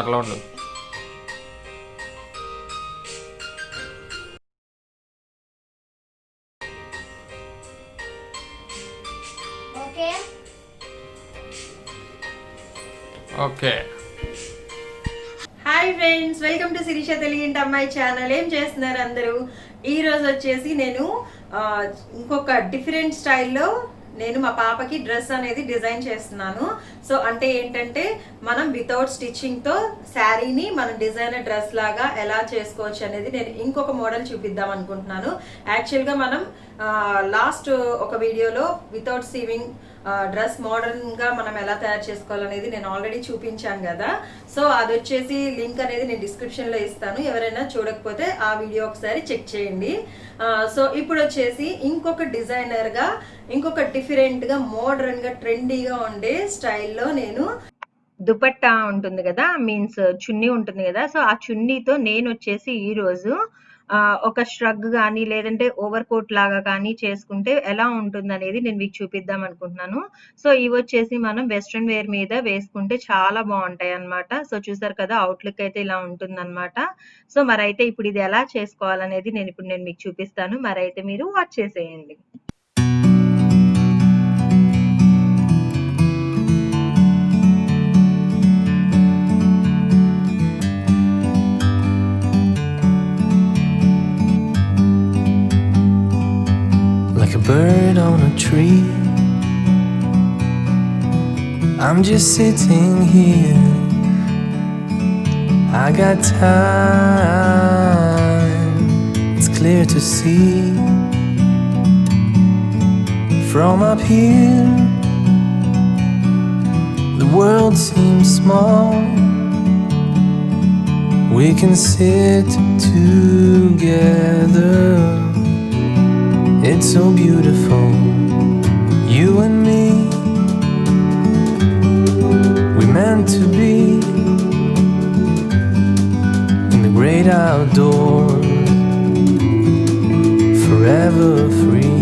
అట్లా ఉండు. Okay. Hi friends, welcome to Sirisha teluginti అమ్మాయి ఛానల్. ఏం చేస్తున్నారు అందరూ? ఈరోజు వచ్చేసి నేను ఇంకొక డిఫరెంట్ స్టైల్లో నేను మా పాపకి డ్రెస్ అనేది డిజైన్ చేస్తున్నాను. సో అంటే ఏంటంటే మనం వితౌట్ స్టిచ్చింగ్తో శారీని మనం డిజైనర్ డ్రెస్ లాగా ఎలా చేసుకోవచ్చు అనేది నేను ఇంకొక మోడల్ చూపిద్దాం అనుకుంటున్నాను. యాక్చువల్గా మనం లాస్ట్ ఒక వీడియోలో వితౌట్ సీవింగ్ డ్రెస్ మోడర్న్గా మనం ఎలా తయారు చేసుకోవాలనేది నేను ఆల్రెడీ చూపించాను కదా. సో అది వచ్చేసి లింక్ అనేది నేను డిస్క్రిప్షన్లో ఇస్తాను, ఎవరైనా చూడకపోతే ఆ వీడియో ఒకసారి చెక్ చేయండి. సో ఇప్పుడు వచ్చేసి ఇంకొక డిజైనర్గా, ఇంకొక డిఫరెంట్గా, మోడర్న్గా, ట్రెండీగా ఉండే స్టైల్లో నేను దుపట్టా ఉంటుంది కదా, మీన్స్ చున్నీ ఉంటుంది కదా. సో ఆ చున్నీతో నేను వచ్చేసి ఈరోజు ఒక ష్రగ్ కానీ లేదంటే ఓవర్ కోట్ లాగా కానీ చేసుకుంటే ఎలా ఉంటుంది అనేది నేను మీకు చూపిద్దాం అనుకుంటున్నాను. సో ఇవి వచ్చేసి మనం వెస్ట్రన్ వేర్ మీద వేసుకుంటే చాలా బాగుంటాయి అన్నమాట. సో చూసారు కదా, అవుట్లుక్ అయితే ఇలా ఉంటుంది అనమాట. సో మరైతే ఇప్పుడు ఇది ఎలా చేసుకోవాలనేది నేను మీకు చూపిస్తాను. మరైతే మీరు వాచ్ చేసేయండి. Like a bird on a tree, I'm just sitting here. I got time, it's clear to see. From up here, the world seems small. We can sit together, it's so beautiful, you and me. We meant to be in the great outdoors, forever free.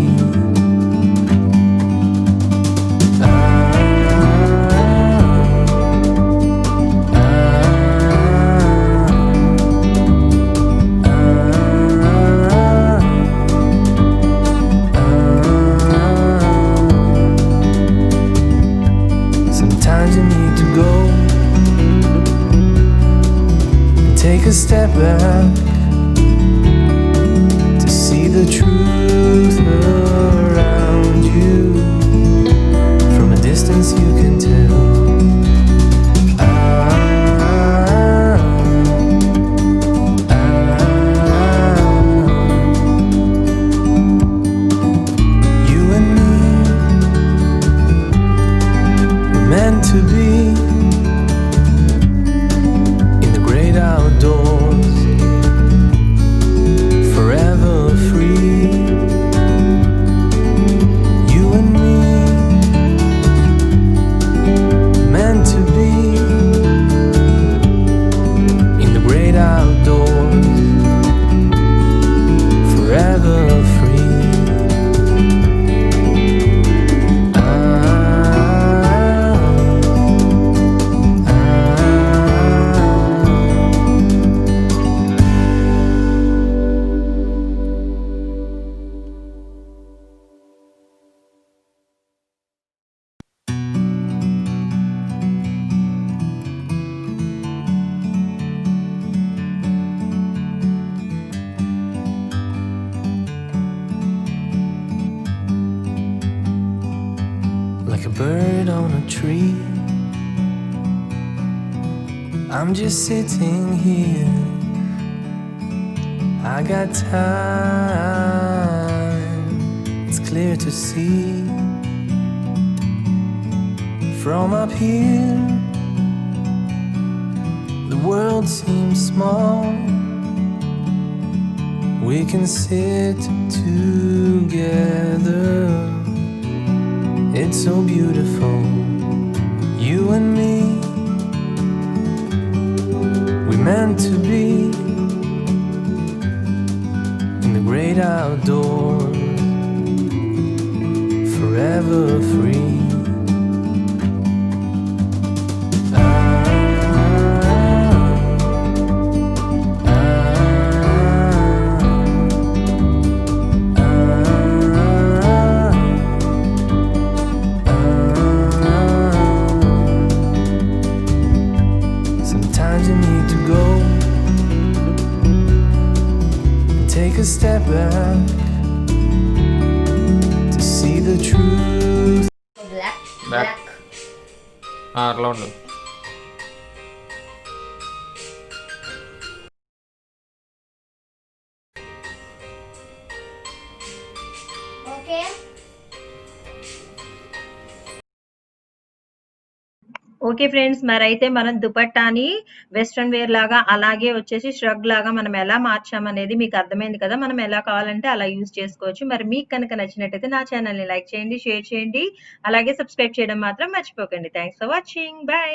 Take a step back to see the truth around you. From a distance you can tell. You and me, we're meant to be outdoors, forever free. You and me, meant to be in the great outdoors, forever free. Like a bird on a tree, I'm just sitting here. I got time, it's clear to see. From up here, the world seems small. We can sit together, it's so beautiful, you and me. We meant to be in the great outdoors, forever free. back to see the truth. Black Black. Black అట్లా ఉండు. Okay okay friends, మరైతే మనం దుపట్టాని western wear లాగా అలాగే వచ్చేసి shrug లాగా మనం ఎలా మార్చామనేది మీకు అర్థమైంది కదా. మనం ఎలా కావాలంటే అలా యూజ్ చేసుకోవచ్చు. మరి మీకు కనుక నచ్చినట్టయితే నా ఛానల్ని లైక్ చేయండి, షేర్ చేయండి, అలాగే సబ్స్క్రైబ్ చేయడం మాత్రం మర్చిపోకండి. Thanks for watching. బై.